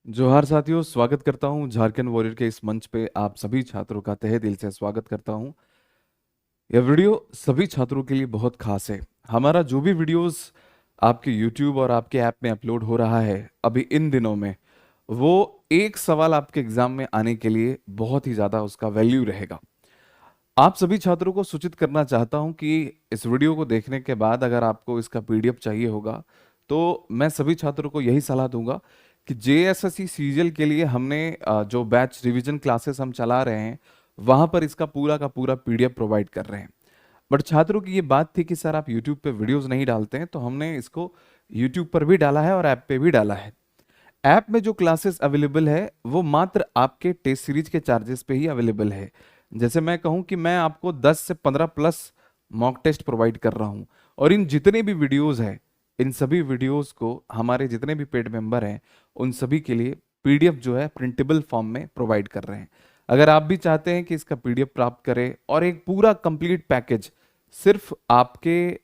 जोहार साथियों, स्वागत करता हूं झारखंड वॉरियर के इस मंच पे। आप सभी छात्रों का तहे दिल से स्वागत करता हूं। यह वीडियो सभी छात्रों के लिए बहुत खास है। हमारा जो भी वीडियोस आपके YouTube और आपके ऐप में अपलोड हो रहा है अभी इन दिनों में, वो एक सवाल आपके एग्जाम में आने के लिए बहुत ही ज्यादा उसका वैल्यू रहेगा। आप सभी छात्रों को सूचित करना चाहता हूं कि इस वीडियो को देखने के बाद अगर आपको इसका PDF चाहिए होगा तो मैं सभी छात्रों को यही सलाह दूंगा कि JSSC सीजीएल के लिए हमने जो बैच रिवीजन क्लासेस हम चला रहे हैं वहां पर इसका पूरा का पूरा PDF प्रोवाइड कर रहे हैं। बट छात्रों की ये बात थी कि सर आप YouTube पे वीडियोस नहीं डालते हैं, तो हमने इसको YouTube पर भी डाला है और ऐप पे भी डाला है। ऐप में जो क्लासेस अवेलेबल है वो मात्र आपके टेस्ट सीरीज के चार्जेस पे ही अवेलेबल है। जैसे मैं कहूं कि मैं आपको 10 से 15 प्लस मॉक टेस्ट प्रोवाइड कर रहा हूं, और इन जितने भी वीडियोस हैं इन सभी वीडियोस को हमारे जितने भी पेड मेंबर हैं उन सभी के लिए PDF जो है प्रिंटेबल फॉर्म में प्रोवाइड कर रहे हैं। अगर आप भी चाहते हैं कि इसका PDF प्राप्त करें और एक पूरा कंप्लीट पैकेज, सिर्फ आपके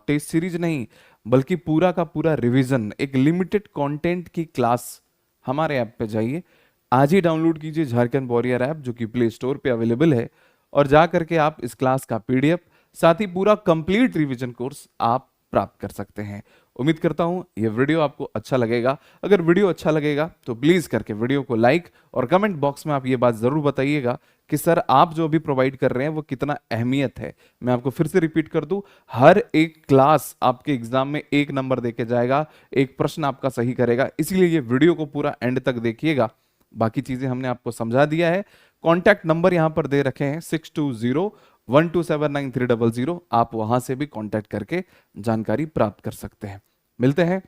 टेस्ट सीरीज नहीं बल्कि पूरा का पूरा रिवीजन, एक लिमिटेड कंटेंट की क्लास, हमारे ऐप पे जाइए, आज ही डाउनलोड कीजिए झारखंड वॉरियर ऐप जो कि प्ले स्टोर पे अवेलेबल है, और जा करके आप इस क्लास का PDF साथ ही पूरा कंप्लीट रिवीजन कोर्स आप प्राप्त कर सकते हैं। उम्मीद करता हूं ये वीडियो आपको अच्छा लगेगा। अगर वीडियो अच्छा लगेगा तो प्लीज करके वीडियो को लाइक और कमेंट बॉक्स में आप ये बात जरूर बताइएगा कि सर आप जो भी प्रोवाइड कर रहे हैं वो कितना अहमियत है। मैं आपको फिर से रिपीट कर दूं, हर एक क्लास आपके एग्जाम में 1 नंबर देके जाएगा, एक प्रश्न आपका सही करेगा, इसीलिए ये वीडियो को पूरा एंड तक देखिएगा। बाकी चीजें हमने आपको समझा दिया है। कॉन्टैक्ट नंबर यहां पर दे रखे हैं 6201279300। आप वहां से भी कांटेक्ट करके जानकारी प्राप्त कर सकते हैं। मिलते हैं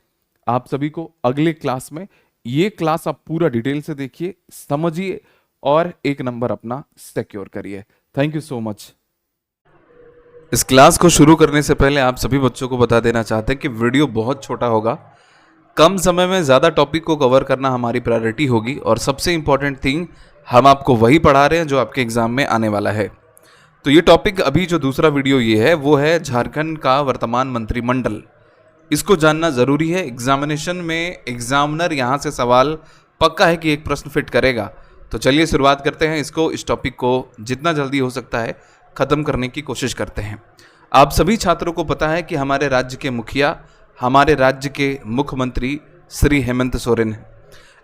आप सभी को अगले क्लास में। ये क्लास आप पूरा डिटेल से देखिए, समझिए और 1 नंबर अपना सिक्योर करिए। Thank you so much. इस क्लास को शुरू करने से पहले आप सभी बच्चों को बता देना चाहते हैं कि वीडियो बहुत छोटा होगा, कम समय में ज़्यादा टॉपिक को कवर करना हमारी प्रायोरिटी होगी, और सबसे इंपॉर्टेंट थिंग, हम आपको वही पढ़ा रहे हैं जो आपके एग्जाम में आने वाला है। तो ये टॉपिक, अभी जो दूसरा वीडियो ये है वो है झारखंड का वर्तमान मंत्रिमंडल। इसको जानना जरूरी है। एग्जामिनेशन में एग्जामिनर यहाँ से सवाल पक्का है कि एक प्रश्न फिट करेगा। तो चलिए शुरुआत करते हैं। इस टॉपिक को जितना जल्दी हो सकता है ख़त्म करने की कोशिश करते हैं। आप सभी छात्रों को पता है कि हमारे राज्य के मुखिया, हमारे राज्य के मुख्यमंत्री श्री हेमंत सोरेन हैं।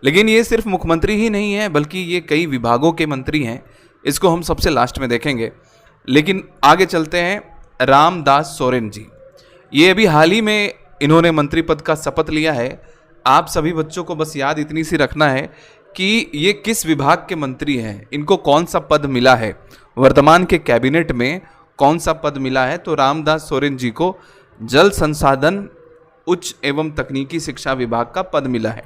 लेकिन ये सिर्फ मुख्यमंत्री ही नहीं है बल्कि ये कई विभागों के मंत्री हैं। इसको हम सबसे लास्ट में देखेंगे, लेकिन आगे चलते हैं। रामदास सोरेन जी, ये अभी हाल ही में इन्होंने मंत्री पद का शपथ लिया है। आप सभी बच्चों को बस याद इतनी सी रखना है कि ये किस विभाग के मंत्री हैं, इनको कौन सा पद मिला है, वर्तमान के कैबिनेट में कौन सा पद मिला है। तो रामदास सोरेन जी को जल संसाधन उच्च एवं तकनीकी शिक्षा विभाग का पद मिला है।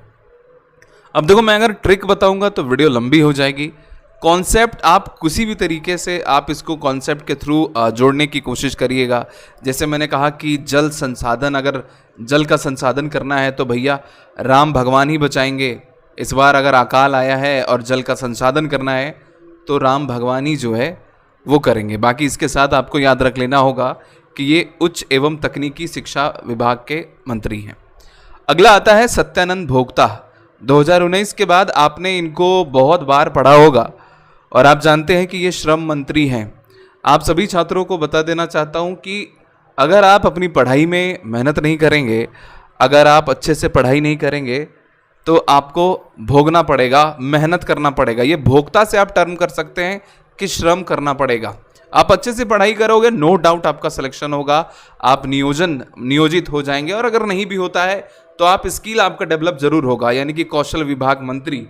अब देखो, मैं अगर ट्रिक बताऊंगा तो वीडियो लंबी हो जाएगी। कॉन्सेप्ट आप किसी भी तरीके से आप इसको कॉन्सेप्ट के थ्रू जोड़ने की कोशिश करिएगा। जैसे मैंने कहा कि जल संसाधन, अगर जल का संसाधन करना है तो भैया राम भगवान ही बचाएंगे। इस बार अगर अकाल आया है और जल का संसाधन करना है तो राम भगवान ही जो है वो करेंगे। बाकी इसके साथ आपको याद रख लेना होगा कि ये उच्च एवं तकनीकी शिक्षा विभाग के मंत्री हैं। अगला आता है सत्यानंद भोक्ता। 2019 के बाद आपने इनको बहुत बार पढ़ा होगा और आप जानते हैं कि ये श्रम मंत्री हैं। आप सभी छात्रों को बता देना चाहता हूं कि अगर आप अपनी पढ़ाई में मेहनत नहीं करेंगे, अगर आप अच्छे से पढ़ाई नहीं करेंगे तो आपको भोगना पड़ेगा, मेहनत करना पड़ेगा। ये भोक्ता से आप टर्म कर सकते हैं कि श्रम करना पड़ेगा। आप अच्छे से पढ़ाई करोगे, नो डाउट आपका सिलेक्शन होगा, आप नियोजित हो जाएंगे। और अगर नहीं भी होता है तो आप स्किल आपका डेवलप जरूर होगा, यानी कि कौशल विभाग मंत्री।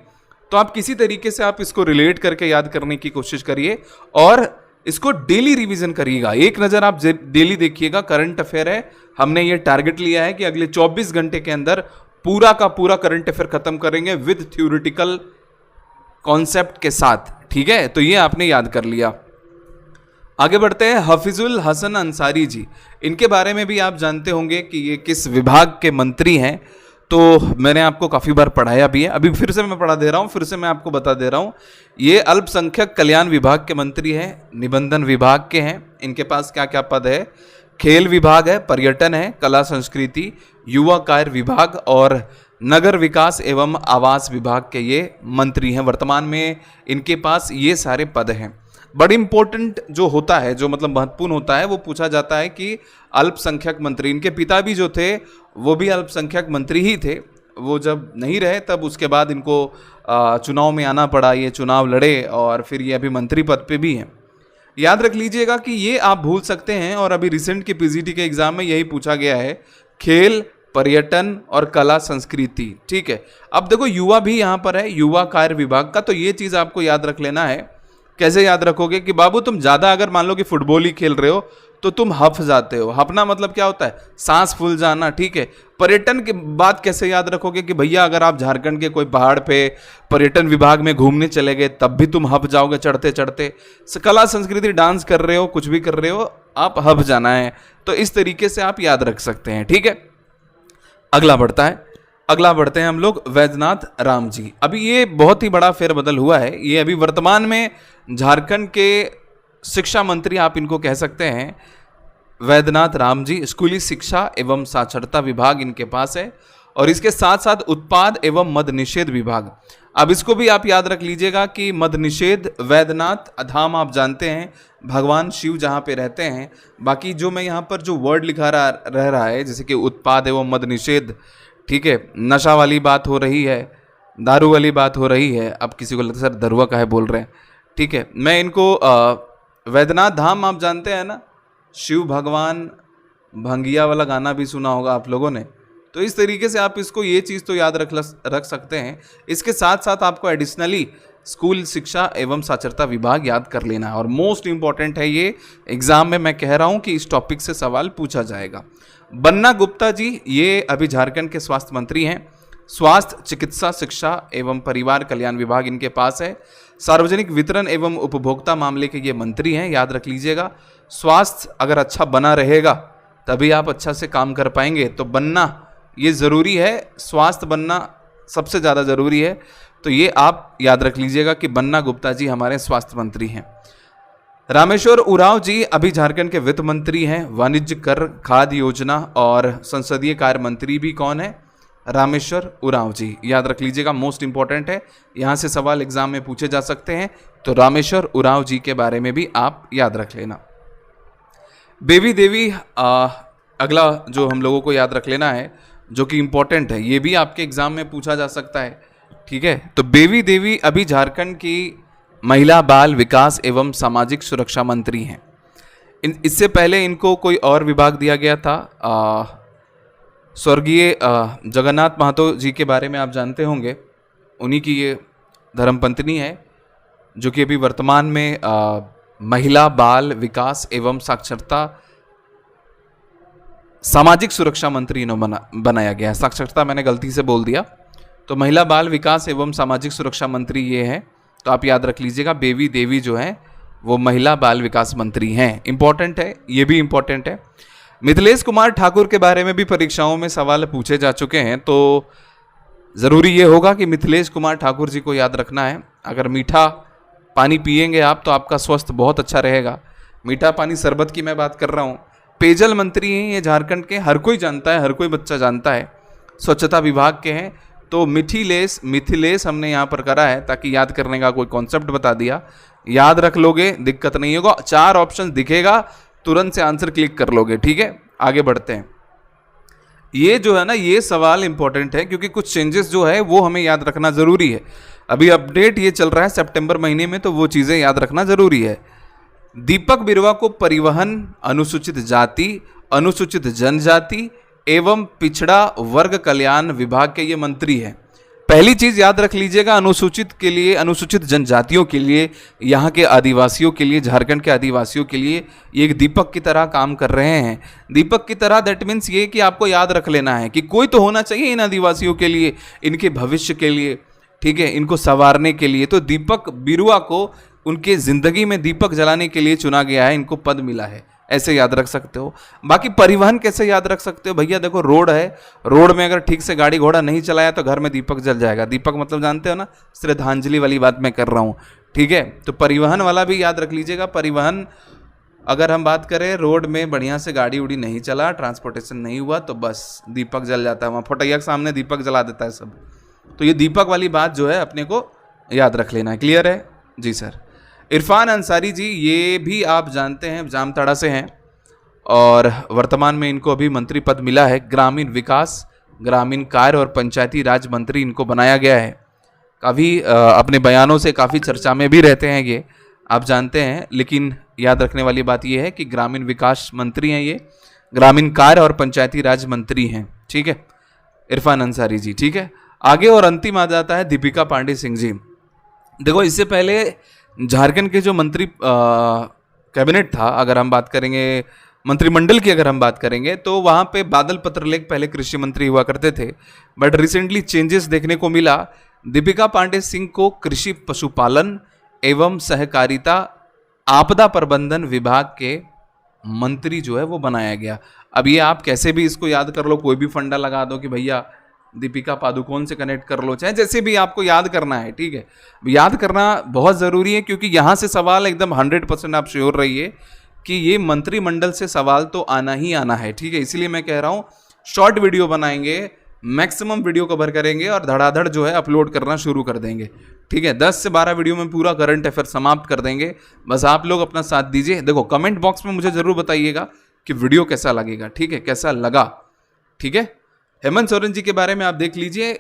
तो आप किसी तरीके से आप इसको रिलेट करके याद करने की कोशिश करिए और इसको डेली रिवीजन करिएगा। एक नज़र आप डेली देखिएगा। करंट अफेयर है, हमने ये टारगेट लिया है कि अगले 24 घंटे के अंदर पूरा का पूरा करंट अफेयर खत्म करेंगे विद थ्योरेटिकल कॉन्सेप्ट के साथ। ठीक है, तो ये आपने याद कर लिया। आगे बढ़ते हैं। हफीजुल हसन अंसारी जी, इनके बारे में भी आप जानते होंगे कि ये किस विभाग के मंत्री हैं। तो मैंने आपको काफ़ी बार पढ़ाया भी है, अभी फिर से मैं पढ़ा दे रहा हूँ, फिर से मैं आपको बता दे रहा हूँ। ये अल्पसंख्यक कल्याण विभाग के मंत्री हैं, निबंधन विभाग के हैं। इनके पास क्या क्या पद है? खेल विभाग है, पर्यटन है, कला संस्कृति, युवा कार्य विभाग और नगर विकास एवं आवास विभाग के ये मंत्री हैं। वर्तमान में इनके पास ये सारे पद हैं। बड़ी इंपॉर्टेंट जो होता है, जो मतलब महत्वपूर्ण होता है, वो पूछा जाता है कि अल्पसंख्यक मंत्री, इनके पिता भी जो थे वो भी अल्पसंख्यक मंत्री ही थे। वो जब नहीं रहे तब उसके बाद इनको चुनाव में आना पड़ा, ये चुनाव लड़े और फिर ये अभी मंत्री पद पे भी हैं। याद रख लीजिएगा कि ये आप भूल सकते हैं, और अभी रिसेंट के पीजीटी के एग्जाम में यही पूछा गया है, खेल, पर्यटन और कला संस्कृति। ठीक है, अब देखो युवा भी यहाँ पर है, युवा कार्य विभाग का, तो ये चीज़ आपको याद रख लेना है। कैसे याद रखोगे कि बाबू तुम ज़्यादा अगर मान लो कि फुटबॉल ही खेल रहे हो तो तुम हफ जाते हो। हफना मतलब क्या होता है? सांस फूल जाना। ठीक है, पर्यटन के बाद कैसे याद रखोगे कि भैया अगर आप झारखंड के कोई पहाड़ पे पर्यटन विभाग में घूमने चले गए तब भी तुम हफ जाओगे चढ़ते चढ़ते। कला संस्कृति, डांस कर रहे हो, कुछ भी कर रहे हो, आप हफ जाना है। तो इस तरीके से आप याद रख सकते हैं। ठीक है, अगला बढ़ते हैं हम लोग वैद्यनाथ राम जी। अभी ये बहुत ही बड़ा फेरबदल हुआ है। ये अभी वर्तमान में झारखंड के शिक्षा मंत्री आप इनको कह सकते हैं, वैद्यनाथ राम जी। स्कूली शिक्षा एवं साक्षरता विभाग इनके पास है, और इसके साथ साथ उत्पाद एवं मद निषेध विभाग। अब इसको भी आप याद रख लीजिएगा कि मद निषेध, वैद्यनाथ धाम आप जानते हैं भगवान शिव जहाँ पे रहते हैं। बाकी जो मैं यहाँ पर जो वर्ड लिखा रह रहा है, जैसे कि उत्पाद एवं मद निषेध, ठीक है, नशा वाली बात हो रही है, दारू वाली बात हो रही है। अब किसी को लगता है सर दरुआ काहे बोल रहे हैं। ठीक है, मैं इनको वैद्यनाथ धाम आप जानते हैं ना, शिव भगवान भंगिया वाला गाना भी सुना होगा आप लोगों ने। तो इस तरीके से आप इसको ये चीज़ तो याद रख सकते हैं। इसके साथ साथ आपको एडिशनली स्कूल शिक्षा एवं साक्षरता विभाग याद कर लेना है, और मोस्ट इंपॉर्टेंट है ये। एग्जाम में मैं कह रहा हूँ कि इस टॉपिक से सवाल पूछा जाएगा। बन्ना गुप्ता जी, ये अभी झारखंड के स्वास्थ्य मंत्री हैं। स्वास्थ्य, चिकित्सा, शिक्षा एवं परिवार कल्याण विभाग इनके पास है। सार्वजनिक वितरण एवं उपभोक्ता मामले के ये मंत्री हैं, याद रख लीजिएगा। स्वास्थ्य अगर अच्छा बना रहेगा तभी आप अच्छा से काम कर पाएंगे, तो बनना ये ज़रूरी है, स्वास्थ्य बनना सबसे ज़्यादा ज़रूरी है। तो ये आप याद रख लीजिएगा कि बन्ना गुप्ता जी हमारे स्वास्थ्य मंत्री हैं। रामेश्वर उरांव जी अभी झारखंड के वित्त मंत्री हैं। वाणिज्य, कर, खाद्य योजना और संसदीय कार्य मंत्री भी कौन है? रामेश्वर उरांव जी, याद रख लीजिएगा, मोस्ट इंपॉर्टेंट है, यहाँ से सवाल एग्जाम में पूछे जा सकते हैं। तो रामेश्वर उरांव जी के बारे में भी आप याद रख लेना। बेबी देवी अगला जो हम लोगों को याद रख लेना है, जो कि इंपॉर्टेंट है, ये भी आपके एग्जाम में पूछा जा सकता है। ठीक है, तो बेबी देवी अभी झारखंड की महिला बाल विकास एवं सामाजिक सुरक्षा मंत्री हैं। इससे पहले इनको कोई और विभाग दिया गया था। स्वर्गीय जगन्नाथ महतो जी के बारे में आप जानते होंगे, उन्हीं की ये धर्मपत्नी है, जो कि अभी वर्तमान में महिला बाल विकास एवं साक्षरता सामाजिक सुरक्षा मंत्री इन्होंने बनाया गया है। साक्षरता मैंने गलती से बोल दिया, तो महिला बाल विकास एवं सामाजिक सुरक्षा मंत्री ये है। तो आप याद रख लीजिएगा, बेबी देवी जो है वो महिला बाल विकास मंत्री हैं। इंपॉर्टेंट है, ये भी इंपॉर्टेंट है। मिथिलेश कुमार ठाकुर के बारे में भी परीक्षाओं में सवाल पूछे जा चुके हैं, तो ज़रूरी ये होगा कि मिथिलेश कुमार ठाकुर जी को याद रखना है। अगर मीठा पानी पिएंगे आप तो आपका स्वास्थ्य बहुत अच्छा रहेगा। मीठा पानी, शरबत की मैं बात कर रहा हूँ। पेयजल मंत्री हैं ये झारखंड के, हर कोई जानता है, हर कोई बच्चा जानता है। स्वच्छता विभाग के हैं, तो मिथिलेश हमने यहाँ पर करा है ताकि याद करने का कोई कॉन्सेप्ट बता दिया, याद रख लोगे, दिक्कत नहीं होगा। 4 ऑप्शन दिखेगा, तुरंत से आंसर क्लिक कर लोगे। ठीक है, आगे बढ़ते हैं। ये जो है ना, ये सवाल इंपॉर्टेंट है क्योंकि कुछ चेंजेस जो है वो हमें याद रखना ज़रूरी है। अभी अपडेट ये चल रहा है सितंबर महीने में, तो वो चीज़ें याद रखना ज़रूरी है। दीपक बिरुवा को परिवहन, अनुसूचित जाति, अनुसूचित जनजाति एवं पिछड़ा वर्ग कल्याण विभाग के ये मंत्री हैं। पहली चीज याद रख लीजिएगा, अनुसूचित के लिए, अनुसूचित जनजातियों के लिए, यहाँ के आदिवासियों के लिए, झारखंड के आदिवासियों के लिए ये एक दीपक की तरह काम कर रहे हैं। दीपक की तरह दैट मीन्स ये कि आपको याद रख लेना है कि कोई तो होना चाहिए इन आदिवासियों के लिए, इनके भविष्य के लिए, ठीक है, इनको संवारने के लिए। तो दीपक बिरुवा को उनके जिंदगी में दीपक जलाने के लिए चुना गया है, इनको पद मिला है, ऐसे याद रख सकते हो। बाकी परिवहन कैसे याद रख सकते हो भैया? देखो रोड है, रोड में अगर ठीक से गाड़ी घोड़ा नहीं चलाया तो घर में दीपक जल जाएगा। दीपक मतलब जानते हो ना, श्रद्धांजलि वाली बात मैं कर रहा हूँ। ठीक है, तो परिवहन वाला भी याद रख लीजिएगा। परिवहन अगर हम बात करें रोड में बढ़िया से गाड़ी उड़ी नहीं चला, ट्रांसपोर्टेशन नहीं हुआ, तो बस दीपक जल जाता है, वहाँ फोटैया के सामने दीपक जला देता है सब। तो ये दीपक वाली बात जो है अपने को याद रख लेना है। क्लियर है जी सर। इरफान अंसारी जी, ये भी आप जानते हैं जामताड़ा से हैं और वर्तमान में इनको अभी मंत्री पद मिला है। ग्रामीण विकास, ग्रामीण कार्य और पंचायती राज मंत्री इनको बनाया गया है। काफ़ी अपने बयानों से काफ़ी चर्चा में भी रहते हैं ये, आप जानते हैं। लेकिन याद रखने वाली बात ये है कि ग्रामीण विकास मंत्री हैं ये, ग्रामीण कार्य और पंचायती राज मंत्री हैं, ठीक है, इरफान अंसारी जी, ठीक है। आगे और अंतिम आ जाता है दीपिका पांडे सिंह जी। देखो, इससे पहले झारखंड के जो मंत्री कैबिनेट था, अगर हम बात करेंगे मंत्रिमंडल की, अगर हम बात करेंगे तो वहाँ पे बादल पत्रलेख पहले कृषि मंत्री हुआ करते थे, बट रिसेंटली चेंजेस देखने को मिला। दीपिका पांडे सिंह को कृषि पशुपालन एवं सहकारिता आपदा प्रबंधन विभाग के मंत्री जो है वो बनाया गया। अब ये आप कैसे भी इसको याद कर लो, कोई भी फंडा लगा दो कि भैया दीपिका पादुकोण से कनेक्ट कर लो, चाहे जैसे भी आपको याद करना है, ठीक है। याद करना बहुत ज़रूरी है क्योंकि यहाँ से सवाल एकदम 100% आप श्योर रहिए कि ये मंत्रिमंडल से सवाल तो आना ही आना है, ठीक है। इसीलिए मैं कह रहा हूँ शॉर्ट वीडियो बनाएंगे, मैक्सिमम वीडियो कवर करेंगे और धड़ाधड़ जो है अपलोड करना शुरू कर देंगे, ठीक है। 10 से 12 वीडियो में पूरा करंट अफेयर समाप्त कर देंगे। बस आप लोग अपना साथ दीजिए। देखो, कमेंट बॉक्स में मुझे ज़रूर बताइएगा कि वीडियो कैसा लगेगा, ठीक है, कैसा लगा, ठीक है। हेमंत सोरेन जी के बारे में आप देख लीजिए।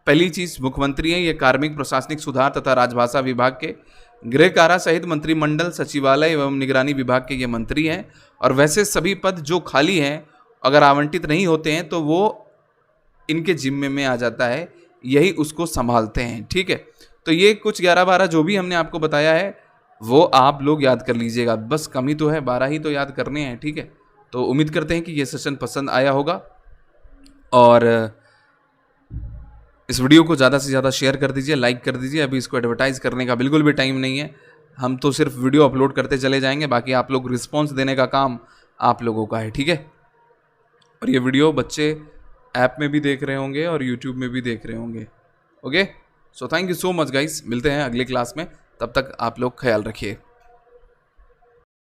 पहली चीज़, मुख्यमंत्री हैं, ये कार्मिक प्रशासनिक सुधार तथा राजभाषा विभाग के, गृह कारा सहित मंत्रिमंडल सचिवालय एवं निगरानी विभाग के ये मंत्री हैं। और वैसे सभी पद जो खाली हैं अगर आवंटित नहीं होते हैं तो वो इनके जिम्मे में आ जाता है, यही उसको संभालते हैं, ठीक है। तो ये कुछ 11-12 जो भी हमने आपको बताया है वो आप लोग याद कर लीजिएगा। बस कमी तो है, 12 ही तो याद करने हैं, ठीक है। तो उम्मीद करते हैं कि ये सेशन पसंद आया होगा और इस वीडियो को ज़्यादा से ज़्यादा शेयर कर दीजिए, लाइक कर दीजिए। अभी इसको एडवर्टाइज करने का बिल्कुल भी टाइम नहीं है, हम तो सिर्फ वीडियो अपलोड करते चले जाएंगे, बाकी आप लोग रिस्पॉन्स देने का काम आप लोगों का है, ठीक है। और ये वीडियो बच्चे ऐप में भी देख रहे होंगे और यूट्यूब में भी देख रहे होंगे। Okay, so thank you so much guys, मिलते हैं अगले क्लास में, तब तक आप लोग ख्याल रखिए।